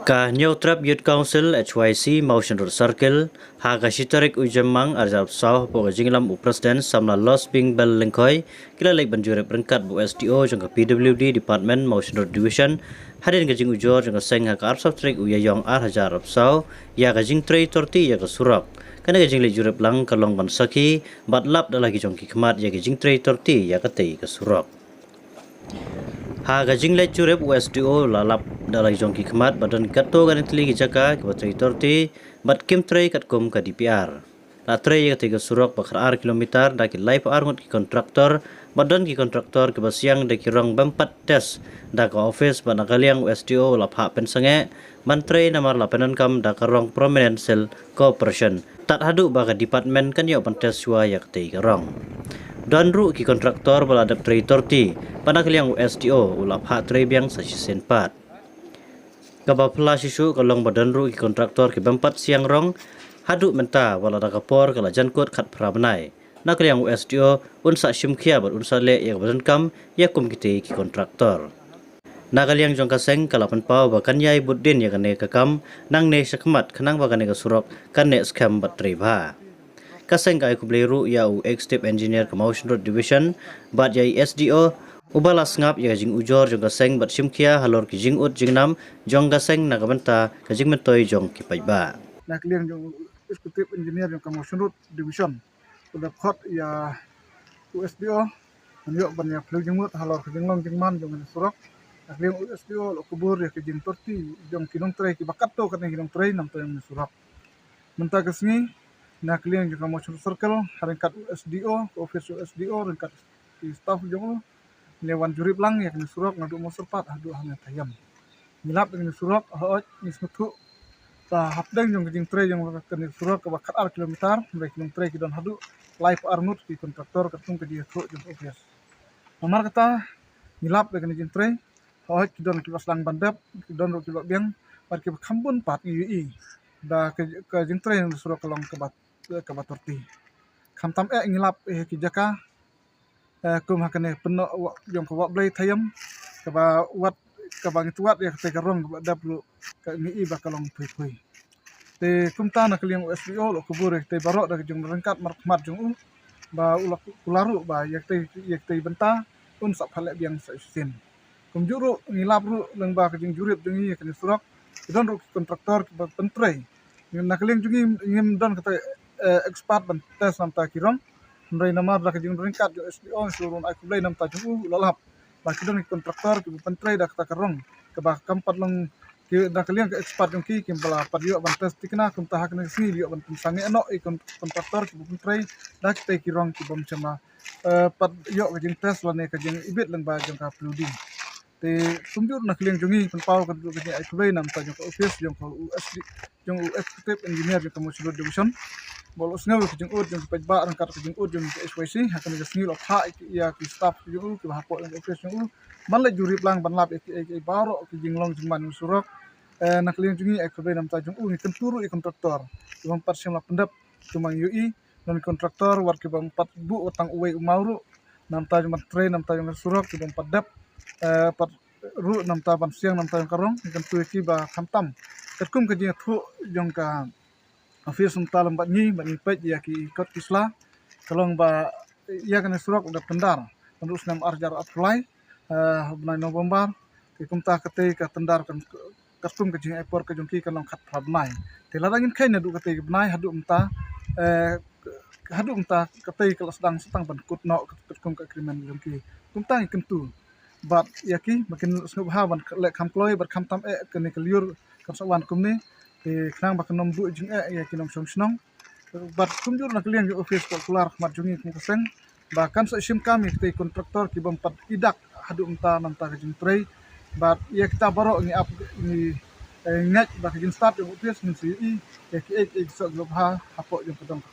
Ka Trap Youth Council HYC Motion Road Circle Haga Shitarik Ujamang Arzab Sawh Boga Jinglam U Presiden Samla Los Bing Bel Lengkoi Kila Lek Banjurep Rengkat Bu SDO Jangka PWD Department Motion Road Division Hadin Gajing Ujor Jangka Seng Haka Arsab Trik Uyayong Ar Hajar Arab Sawh Ya Gajing Trey Torti Ya Surak Kana Gajing Lek Jurep Lang Kalong Ban Saki Bat Lap Dalagi Jongki Kemat Ya Gajing Trey Torti Ya Katei Surak Ha gajing le curep USDO lalap dalai jongki kemat badan kato ganin teli gijaka ke batri torti bat kim trei kat kom ka DPR. La trei ya tiga surok bakar ar kilometer daki live arngut ki kontraktor badan ki kontraktor ke basiang daki rong bempat tes daka office ban nakaliang USDO lap hak pensange mantrei namar lapenan kam daka rong prominent cell corporation tak hadu baka department kan yo pantes suwa ya ketei rong. Dan ru ki kontraktor baladap trei torti pada kaliang USDO ulap hak trei biang sa senpat. Kabapla sisu kalong badan ru ki kontraktor ki bempat siang rong hadu menta wala dakapor kala jankut khat prabanai. Na kaliang USDO unsa simkhia bat unsa le ya badan kam ya kum kite ki kontraktor. Na kaliang jongka seng kala penpau bakan yai buddin ya kane kakam nang ne sakmat khanang bakane ka surok kan ne scam bat trei ba. Kaseng kai kubleru ya u ex-step engineer ke Motion Road Division bat yai SDO ubala ngap ya jing ujor jong kaseng bat simkia halor ki jing ut jing nam jong kaseng nakabenta ka jing mentoi jong ki paiba. Na kalian jong executive engineer jong ke Motion Road Division udah khot ya USDO menyo ban ya plu jing mut halor ki jing long jing man jong surok na kalian USDO lo kubur ya ki jing torti jong kinong trei ki bakat to kan kinong trei nam to yang surok menta kesni na kalian juga Motion Circle ringkat USDO office USDO ringkat di staff jong lewan jurip lang ya kini surok ngadu mo serpat adu hanya tayam milap dengan surok hoot ni smutu ta hapdeng jong jing tre jong kini surok ke bakat ar kilometer mereka jong tre kidon hadu live arnut di kontraktor katung ke dia jong office nomor kata milap dengan jing tre hoot kidon kibas lang bandap kidon ro kibak biang par kibak kambun pat UI da ke jing tre yang surok kelong ke batorti kamtam ngilap kijaka kum hakane penno jong ko blay tayam ke ba wat ke bang tuat ya te karong da plu ke mi ba kalong pui te kum ta na kliang USDO lo kubur te barok da jong rengkat mar jong ba ulak kularu ba yak te benta un sak phale biang sa sin kum juru ngilap ru leng ba ke jing jurip jong i ke surok don ru kontraktor ke pentrei na kliang jong ngim don kata expert ban tes nam ta kirong ndai namar la kajing ringkat jo SDO surun aku blai nam ta ju lalap ba kidon kontraktor ki pentrei dak ta karong ke ba kampat long ki da kalian ke expert jong ki bala padio ban tes tikna kum ta hakne si bio ban sange no kontraktor ki pentrei dak te kirong ki bom chama pat yo kajing tes la ne kajing ibit leng ba jong ka pludi te sumjur na kalian jongi penpau ka kajing aku blai nam ta jong office jong ko USD jong executive engineer jong Motion Road Division bolos ngau ke jeng ud jeng pajba rangkat ke jeng ud jeng SYC hakan ke sengil of ha ya ki staff jeng ke hapo jeng office jeng man le juri plang ban lap e baro ke jeng long jeng man surok nak liang jengi e ke nam ta jeng ni kenturu e kontraktor jeng pat sim la pendap cuma UI non kontraktor war ke pat bu utang uwe umauru nam ta jeng train nam ta jeng surok jeng pat dap pat ru nam ta ban siang nam ta jeng karong kentu ki ba khamtam ketkum ke jeng thu jeng ka office unta lembat ni pet ya ki kot kisla kalong ba ya kan surok udah tendar terus nam arjar apply bulan November ki kumta kate ka tendar kan kastum ke jing airport ke jongki kalong khat rabnai te larangin khaina du kate bnai hadu umta kate kalau sedang ban kutno kum ka krimen jongki kumta kentu bat yaki makin subha ban lek kamploi bat kamtam ke ne keliur kan sawan kumni te knang ba kanom bu jing ya kinom snong bat kumjur na kliang jo office keluar mat jungi kum kaseng bahkan sa sim kami te kontraktor ki bom pat idak hadu umta nam ta jing trei bat ya kita baro ni ap ni ngak ba jing start jo office min si ya ki ek so ha hapo jo pedong